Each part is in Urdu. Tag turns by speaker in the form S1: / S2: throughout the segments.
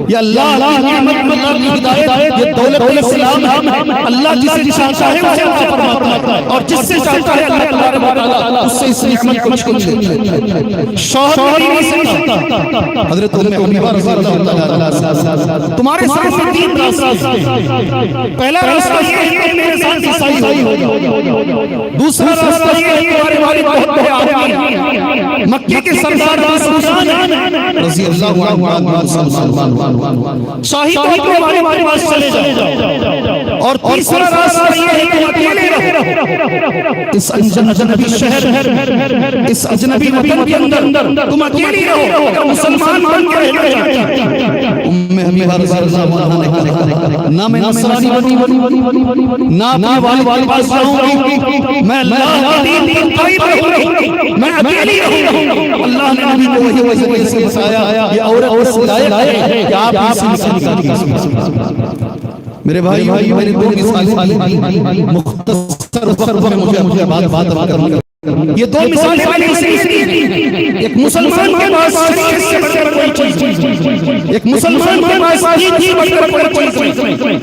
S1: یا اللہ کی نعمت، اللہ کی ہدایت، یہ دولت اسلام ہے۔ اللہ جسے چاہتا ہے اسے عطا فرماتا ہے، اور جس سے چاہتا ہے اللہ تبارک و تعالی اس سے اس نعمت کو چھین لیتا ہے۔ شوہر نہیں سکتا حضرت ام حبیبہ رضی اللہ عنہا تمہارے سامنے تین راستے ہیں۔ پہلا راستہ یہ ہے کہ میرے ساتھ عیسائی ہو جاؤ، دوسرا راستہ یہ ہے کہ تمہارے والد بہت بڑے آدمی مکے کے سردار عثمان رضی اللہ عنہ شاہی طور پر ہمارے پاس چلے جاؤ، اور تیسرا راستہ یہ ہے کہ اکیلے رہو اس اجنبی شہر، اس اجنبی وطن کے اندر تم اکیلی رہو، مسلمان بن کے رہو۔ ام حبیبہ رضی اللہ عنہا نے کہا نہ میں نصرانی بنی، نہ اپنے والد پاس جاؤں گی، میں اللہ کا دین پر قائم رہوں، میں اکیلی رہوں۔ اللہ نے نبی کو وہی وجہ سے بتایا یہ عورت اس لائق ہے کہ آپ اسے نکالیے۔ میرے بھائی میرے دو مثالیں مختصر وقت میں مجھے بات کرنا، یہ دو مثالیں میں نے اس لیے دی۔ ایک مسلمان کے پاس شریعت سے بڑھ کر کوئی چیز، ایک مسلمان کے پاس دین سے بڑھ کر کوئی چیز،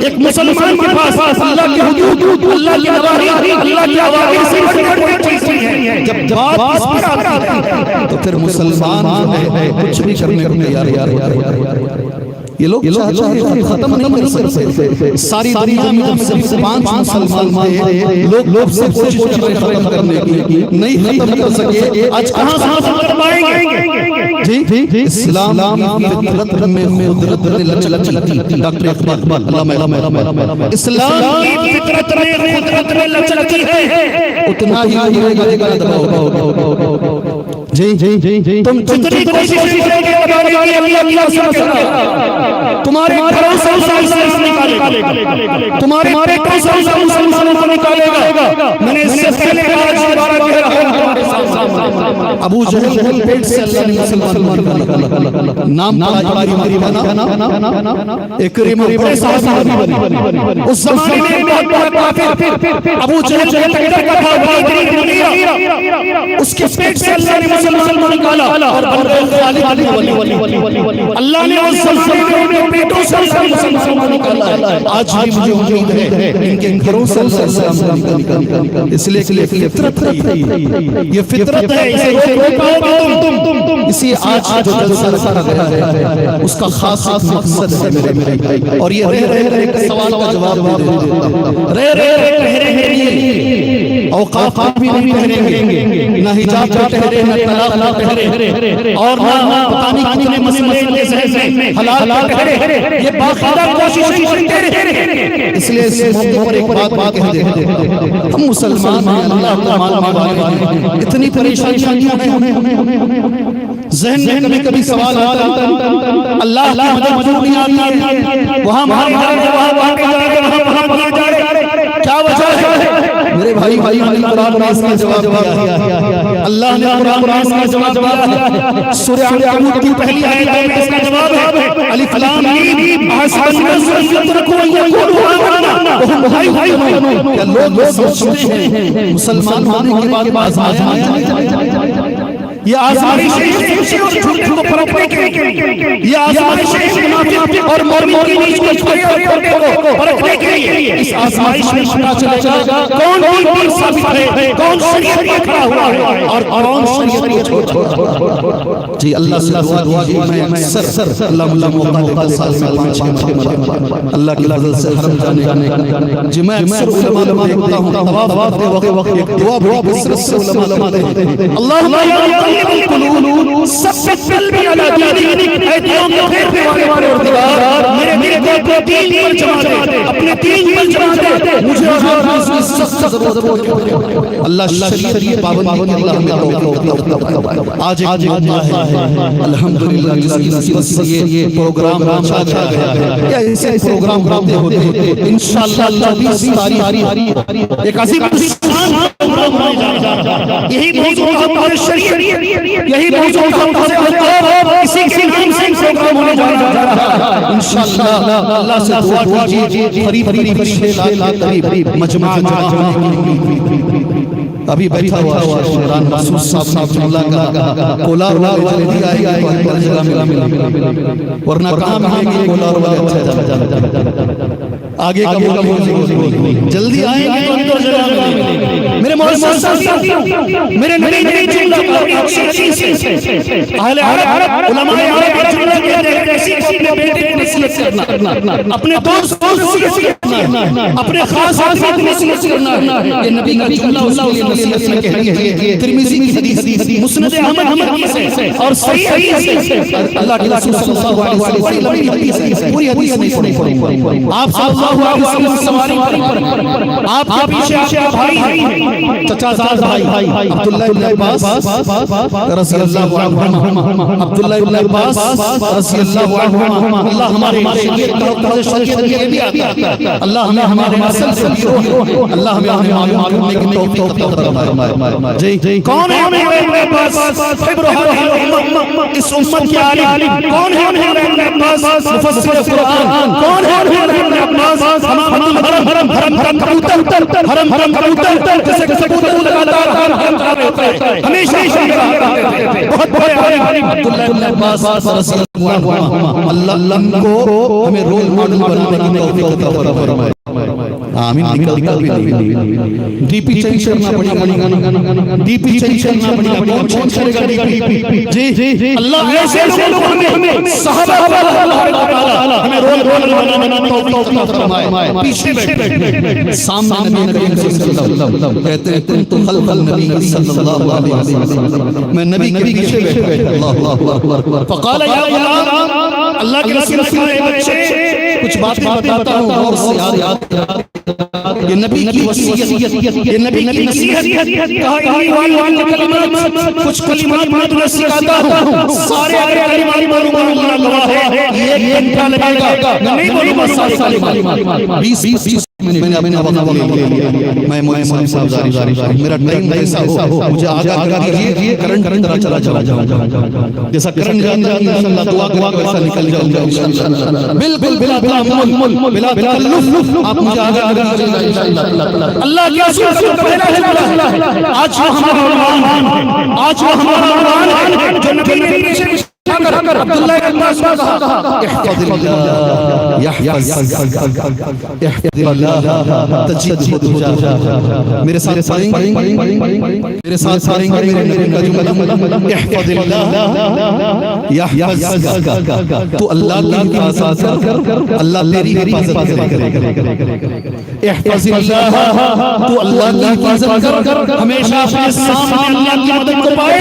S1: ایک مسلمان کے پاس اللہ کی حدود، اللہ کی نواہی، اللہ کی اوامر سے بڑھ کر کوئی چیز نہیں ہے۔ جب بات اس پر آتی ہے تو پھر مسلمان ہے کچھ بھی کرنے کو تیار ہے۔ یہ لوگ چاہتے ہیں ختم نہیں کر سکتے، ساری دنیا میں جب سے 5 مسلمان تھے لوگ سے کوشش کرتے ختم کرنے کی، نہیں ختم کر سکے۔ آج کہاں ختم پائیں گے؟ جی اسلام کی فطرت میں قدرت لچکتی، ڈاکٹر اقبال علامہ اسلام کی فطرت میں قدرت لچکتی ہے، اتنا ہی رہے گا دباؤ۔ جی تم جتنی کوشش کرو گے اللہ سے مسئلہ تمہارے گھروں سے مسلمان نکالے گا، تمہارے گھروں سے مسلمان نکالے گا۔ میں نے اس سے پہلے آج دوبارہ کہہ رہا ہوں، ابو جہل پیٹ سے اللہ نے مسلمان نکالا، نام ہماری بنا اکرمہ بڑے صحابی بنے، اس زمانے میں بہت بڑا کافر ابو جہل ٹکر کا تھا، اس کے پیٹ سے اللہ نے مسلمان نکالا، اور اللہ نے اس زمانے میں پیٹوں سے مسلمان نکالا۔ آج بھی مجھے امید ہے ان کے گھروں سے مسلمان، اس لیے کہ فطرت ہے، یہ فطرت ہے، اسے روک پاؤ اسی آج جو جلسہ رکھا گیا ہے اس کا خاص مقصد ہے میرے، اور یہ ایک سوال کا جواب دے رہے اوقاف بھی نہیں ٹھہریں گے، نہ حجاب ٹھہرے، نہ طلاق ٹھہرے، اور نہ پتہ نہیں کتنے مسئلے کے ذہن میں حلال ٹھہرے، یہ باقاعدہ کوشش کرتے رہے۔ اس لیے اس موقع پر ایک بات کہہ دے، ہم مسلمان ہیں، اللہ کا ماننے والے ہیں، اتنی پریشانیاں ہیں، ذہن میں کبھی سوال آتا ہے اللہ کی مدد کیوں نہیں آتی ہے، وہاں وہاں جا رہے، کیا وجہ ہے؟ میرے بھائی قرآن نے اس کا جواب دیا، اللہ نے قرآن میں اس کا جواب دیا۔ سورہ عنکبوت کی پہلی آیت میں اس کا جواب ہے، الف لام میم احسب الناس ان يتركوا ان يقولوا آمنا وهم لا يفتنون۔ کیا لوگ سوچتے ہیں مسلمان ہونے کے بعد آزمایا نہیں؟ یہ آزمائش ہے اور جھوٹ کو پرکھنے کے لیے، یہ آزمائش ہے منافق اور مومن کو پرکھنے کے لیے۔ اس آزمائش میں پتہ چلے گا کون دین ثابت ہے، کون شریعت پر کھڑا ہوا ہے اور کون شریعت کو چھوڑا۔ جی اللہ سے دعا کیجیے، میں اکثر اللہ موقع سال میں 5-6 اللہ کی فضل سے حرم جانے، جی میں اکثر علماء دیکھتا ہوں طواف کے وقت ایک دعا بڑی کثرت سے علماء دیتے ہیں، اللہم القلوب ثبت قلبی علی دینک، اے دلوں کو پھیرنے والے پروردگار میرے دل کو دین پر جما دے، اپنے دین پر جما دے، مجھے اور اس کی سخت ضرورت ہے۔ اللہ شریعت پابندی کی اللہ ہمیں توفیق عطا۔ آج ایک موقع ہے الحمدللہ جس کی نصیب سے یہ پروگرام رچا گیا ہے، یا ایسے پروگرام ہوتے ہوتے انشاءاللہ 20 تاریخ ایک عظیم شان پروگرام ہونے جا رہا ہے۔ یہی موضوع ہے شریعت، یہی موضوع ہے اسی کے نام سے پروگرام ہونے جا رہا ہے۔ انشاءاللہ اللہ سے دعا کیجیے قریب 6 لاکھ قریب مجمع ابھی بیٹھا ہوا شیران محسوس صاحب اللہ کا کولار والے جلدی آئے گا تو ہر جگہ ملا ورنہ کہاں ملے گی کولار والے اچھا آگے کا جلدی آئیں گے تو اندر جگہ ملے میرے معزز ساتھیوں میرے نبی نے جملہ اہل عرب علماء عرب جملہ کہتے ہیں کسی کو اپنے بیٹے کی نصیحت کرنا اپنے دوست کو نصیحت کرنا اپنے خاص آدمی کو نصیحت کرنا یہ نبی کا جملہ اس کے لیے نصیحت میں کہہ رہی ہے ترمذی کی حدیث مسند احمد کی حدیث ہے اور صحیح حدیث ہے اللہ کے رسول صلی اللہ علیہ وسلم بڑی لمبی حدیث ہے پوری حدیث نہیں پڑھی آپ صلی اللہ علیہ وسلم سواری پر آپ کے پیچھے آپ کا بھائی چچا زاد بھائی عبداللہ ابن عباس رضی اللہ عنہما عبداللہ ابن عباس رضی اللہ عنہما اللہ ہمارے شریعت بھی آتا اللہ ہمیں ہمارے مسل سے اللہ ہمیں معلوم ہے کہ توفیق فرمائے جی کون ہے ابن عباس خبر اس امت کے عالم کون ہے ابن عباس مفسر قرآن کون ہے ابن عباس حرم کبوتر جیسے کبوتر لگاتار ہمیشہ بہت بڑے عالم عبداللہ ابن عباس رضی اللہ عنہ اللہ کو ہمیں رول ماڈل بنانے کی توفیق عطا فرمائے آمین نکلتا بھی نہیں ڈی پی چینج کرنا پڑے گا ڈی پی چینج کرنا پڑے گا کون کرے گا ڈی پی جی اللہ ایسے لوگوں ہمیں صحابہ ہمیں رول بنانے کی توفیق عطا فرمائے پیچھے بیٹھے سامنے نبی صلی اللہ علیہ وسلم کہتے ہیں کنت خلف النبی صلی اللہ علیہ وسلم میں نبی کے پیچھے بیٹھا اللہ اکبر فقال یا غلام اللہ کے رسول نے بچے کچھ باتیں بتاتا ہوں اور یاد یہ نبی کی وصیت یہ نبی کی نصیحت کہا کچھ کلمات میں تمہیں سکھاتا ہوں سارے کلمات معلوم اللہ ہے ایک گھنٹہ لگے گا نہیں بولوں گا سارے کلمات 20 میں نے اپنا وقت لے لیا میں مولوی صاحب جاری میرا ٹائم ایسا ہو مجھے آگے کیجیے کرنٹ طرح چلا جاؤں جیسا کرنٹ جاتا ہے انشاءاللہ دعا ویسا نکل جاؤں گا انشاءاللہ بالکل بلا تکلف آپ مجھے آگے کیجیے انشاءاللہ اللہ کے رسول کا پہلا ہے آج وہ ہمارا عنوان ہے آج وہ ہمارا عنوان ہے جو نبی نے پیچھے عبداللہ کے پاس کہا احفظ اللہ یحفظ اللہ تجد تجاہ میرے ساتھ پڑھیں گے میرے ساتھ پڑھیں گے میرے نبی کا جملہ احفظ اللہ یحفظ تو اللہ کی حفاظت کر اللہ تیری حفاظت کرے احفظ اللہ تو اللہ کی حفاظت کر ہمیشہ اپنے سامنے اللہ کی مدد کو پائے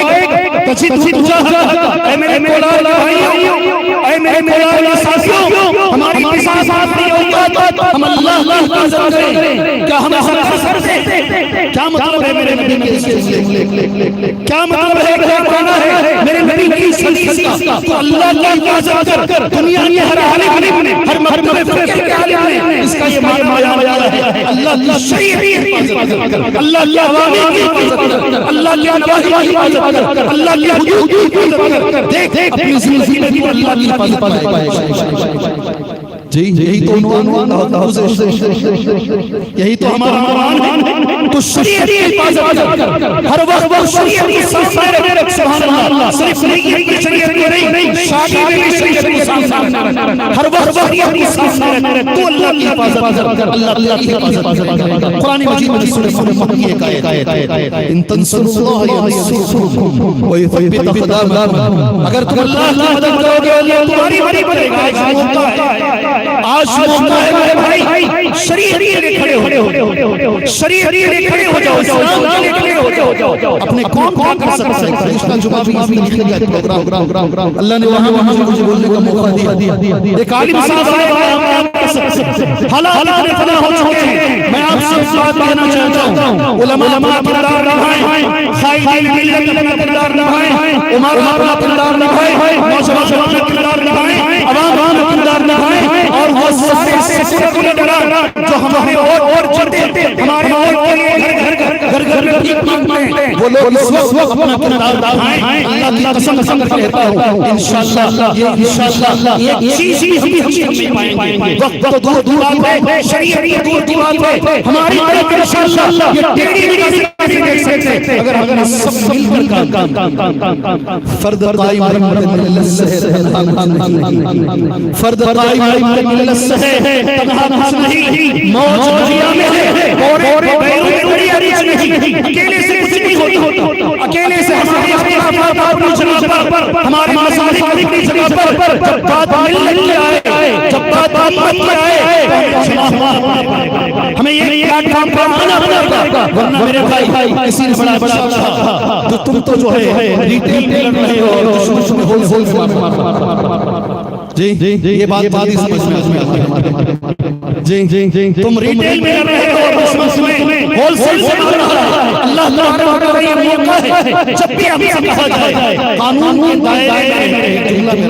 S1: تجد تجاہ اے میرے اے میرے مولا ساتھیوں ہماری ساتھ نہیں ہوگا ہم اللہ کی حفاظت کریں کیا ہم سر سے کیا مطلب ہے میرے نبی کے کیا مطلب ہے میرے نبی کی حدیث کا تو اللہ کی حفاظت کر دنیا کے ہر عالم ہر مرتبے فقہ کے عالم نے اس کا یہ معنی بیان کیا ہے اللہ کی شریعت کی حفاظت کر اللہ کی عوامر کی حفاظت کر اللہ کی نواہی کی حفاظت کر اللہ کی حدود کی حفاظت کر دیکھ اپنی زندگی میں بھی اللہ کی حفاظت پائے جی یہی تو عنوان ہوتا ہے یہی تو ہمارا عنوان ہے تو شریعت کی حفاظت کر ہر وقت شریعت کی سامنے رکھ سبحان اللہ صرف نیت کی شریعت کو نہیں شادی میں بھی شریعت کو سامنے رکھ ہر وقت شریعت کی سامنے رکھ تو اللہ کی حفاظت کر اللہ کی حفاظت کر قرآن مجید میں سورہ محمد کی ایک آیت ان تنصروا اللہ ینصرکم ویثبت اقدامکم اگر تم اللہ کی مدد کرو گے اللہ تمہاری مدد کرے گا آج موقع ہے میرے بھائی شریعت کے لیے کھڑے ہو شریعت کے لیے کھڑے ہو جاؤ اسلام کے لیے کھڑے ہو جاؤ اپنے قوم کیا کر سکتے ہیں اس کا جواب آپ نے لکھ لیا پروگرام اللہ نے وہاں مجھے بولنے کا موقع دیا ایک عالم صاحب حالات نے فنا ہو چکے ہیں میں آپ سے بات کہنا چاہتا ہوں علماء کردار نبھائیں خائن ملت اپنا کردار نبھائیں عمراء اپنا کردار نبھائیں نوجوان کردار نبھائیں عوام کردار نبھائیں اور وہ سارے سیکولر جو ہمارے اور چڑھتے ہمارے اور گھر میں ٹھیک مانگتے ہیں وہ لوگ اس وقت اپنا کردار نبھائیں اللہ کی قسم کہتا ہوں انشاءاللہ ایک چیز بھی ہم نہیں پائیں گے وقت تو دور بات ہے شریعت دور بات ہے ہماری طرف انشاءاللہ یہ ٹیڑھی نہیں دیکھ سکتے اگر ہم سب مل کر کام فرد قائم فرد قائم تنہا کچھ نہیں موج دنیا میں ہے اور اکیلے سے کچھ نہیں ہوتا اکیلے سے ہمارے ہمارے مذاہب کی جگہ پر جب بات ملت کی آئے جب بات امت کی آئے ہمیں یہ پلیٹ فارم پر آنا ہوگا ورنہ میرے بھائی کسی نے بڑا جو تم تو جو ہے ریٹیل پہ لڑ رہے ہو دشمن ہول سے جی یہ بات سمجھ میں جی تم ریٹیل میں لڑ رہے ہو دشمن میں ہول سیل سے لڑ رہا ہے اللہ تبارک و تعالی یہ موقع ہے جب بھی ہم سے کہا جائے قانون کے دائرے میں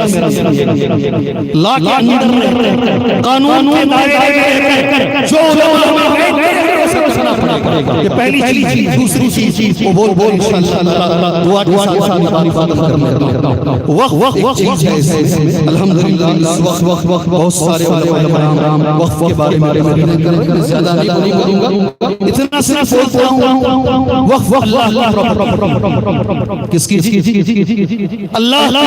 S1: لا کے اندر قانون کے دائرے میں جو علماء ہیں یہ پہلی چیز دوسری چیز وہ بول انشاءاللہ دعا کے ساتھ وقت چیز ہے الحمدللہ وقت بہت سارے علماء وقت کے بارے میں زیادہ نہیں بولوں گا اتنا صرف بولتا ہوں وقت اللہ کس کی اللہ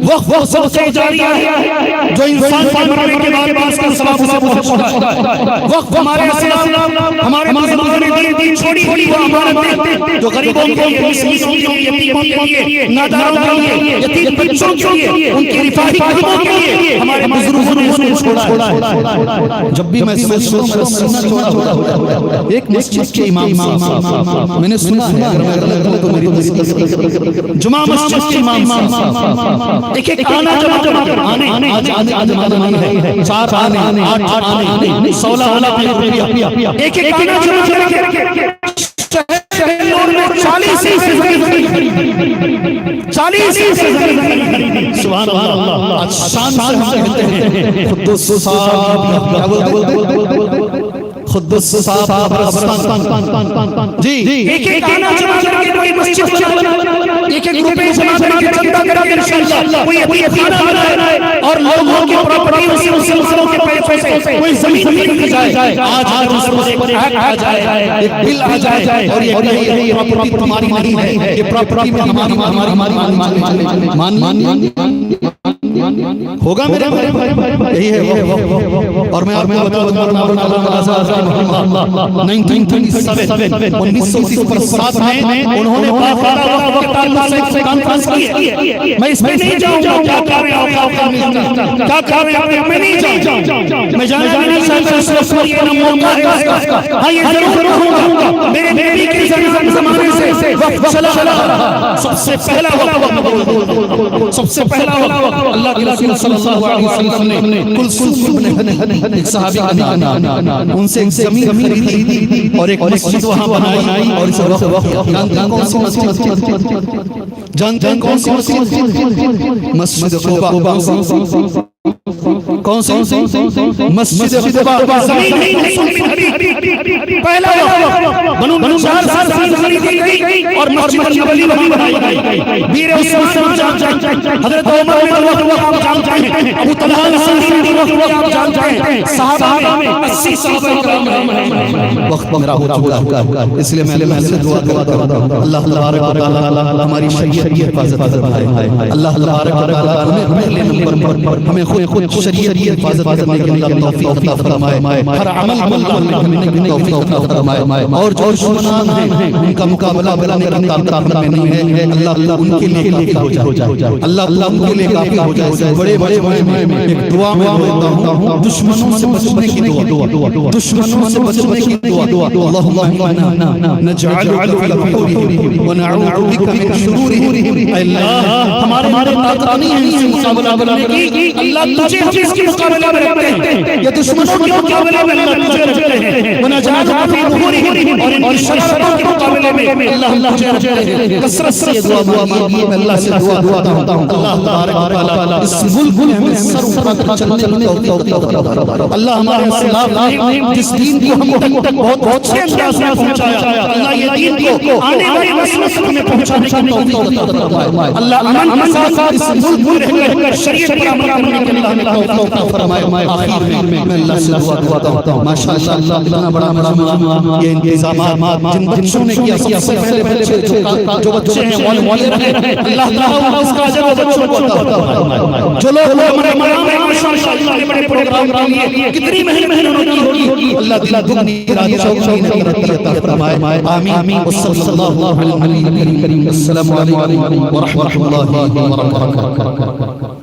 S1: وقت سب سے جاریہ ہے جو انسان مرنے کے بعد باس کا ثواب پہنچتا ہے وقت ہمارے ہمارے بزرگوں نے دین چھوڑی ہوئی وہ امانت جو غریبوں کے لیے مسکینوں کے لیے یتیموں کے لیے ناداروں کے لیے یتیم بچوں کے لیے ان کی رفاہی خدمتوں کے لیے ہمارے بزرگوں نے اس کو چھوڑا ہے جب بھی میں سوچتا ہوں ایک مسجد کے امام صاحب میں نے سنا ہے تو میری جمعہ مسجد کے امام صاحب ایک آنا جمع آنے چار آنے 8 آنے 16 آنا ایک آنا جمع شہر میں 40 سے سبحان اللہ شان سے کہتے ہیں قدس صاحب قدس صاحب جی ایک آنا جمع کر کے کوئی مسجد بنا ایک روپے جمع کر کے چندہ کر کے انشاءاللہ کوئی خانہ بنائے اور لوگوں کی پراپرٹی سے مسلمانوں کے پیسے کوئی زمین خرید جائے آج اس پر ایک ایکٹ آ جائے ایک بل آ جائے اور یہ پراپرٹی تمہاری نہیں ہے یہ پراپرٹی ہماری ہوگا میرے یہی ہے اور میں آپ کو بتاؤں 1937 میں انہوں نے باقاعدہ وقت کے تعلق سے کانفرنس کی ہے میں اس میں نہیں جاؤں گا کیا کر رہے ہیں میں نہیں جاؤں میں جانا نہیں چاہتا اس وقت یہ موقع ہے ہاں یہ ضرور رہوں گا میرے نبی کے زمانے سے وقت چلا سب سے پہلا وقت سب سے پہلا وقت اللہ کے رسول صلی اللہ علیہ وسلم نے کلثوم بن ایک صحابی ان سے ایک زمین خریدی اور ایک مسجد وہاں بنائی اور اس وقت جانتے ہیں کون سی مسجد قباء کون سی مسجد قباء زمین پہلا بنو چار سال خریدی گئی اور مسجد نبوی بنائی گئی میر عثمان حضرت عمر بن وقت آپ جانتے ہیں ابو طلحہ الانصاری وقت آپ جانتے ہیں صحابہ میں 80 صحابہ وقت پندرہ ہو چکا اس لیے میں سے دعا کرتا ہوں اللہ تبارک و تعالی ہماری شریعت کی حفاظت فرمائے اللہ تبارک و تعالی ہمیں پہلے نمبر پر ہمیں خود شریعت کی حفاظت کرنے کے لیے توفیق عطا فرمائے ہر عمل اللہ ہمیں توفیق عطا فرمائے اور جو دشمنان ہیں ان کا مقابلہ کرنے کی طاقت ہمیں نہیں ہے اللہ ان کے لیے کافی ہو جائے اللہ ان کے لیے کافی ہو جائے بڑے بڑے میں ایک دعا میں بولتا ہوں دشمنوں سے بچنے کی دعا دشمنوں سے بچنے کی دعا اللهم انا نجعلك في نحورهم ونعوذ بك من شرورهم اللہ ہمارے طاقت نہیں ہے ان سے مقابلہ کرنے کی اللہ تجھے اس کے مقابلہ میں رکھتے ہیں یہ دشمنوں کے مقابلہ میں اللہ تجھے رکھتے ہیں ونجعلك في نحورهم اور شراروں کے مقابلے میں اللہ تجھے رکھتے ہیں کثرت سے دعا مانگی اللہ سے دعا کرتا ہوں اللہ تبارک و تعالی اس ملک میں ہمیں سر اٹھا کر چلنے کی توفیق عطا فرمائے اللہ ہمارے اسلام نے جس دین کو ہم تک بہت اچھے انداز میں پہنچایا اللہ یہ دین کو آنے والی نسلوں میں پہنچانے کی توفیق عطا فرمائے اللہ امن کے ساتھ اس ملک میں رہ کر شریعت پر عمل کرنے کے لیے توفیق فرمائے. آخر میں میں اللہ سے دعا کرتا ہوں ماشاءاللہ اتنا بڑا مجمع یہ انتظامات جن بچوں نے کیا سب سے پہلے جو بچے ہیں والد رہے اللہ تعالیٰ اس کا اجر بچوں کو عطا فرمائے. جو لوگ ہمارے مقام ماشاءاللہ بڑے پروگرام کے لیے کتنی محنت کی ہوگی اللہ تعالیٰ دنیا رات شوقی نعمت عطا فرمائے. آمین. صلی اللہ علیہ وسلم. السلام علیکم ورحمۃ اللہ وبرکاتہ.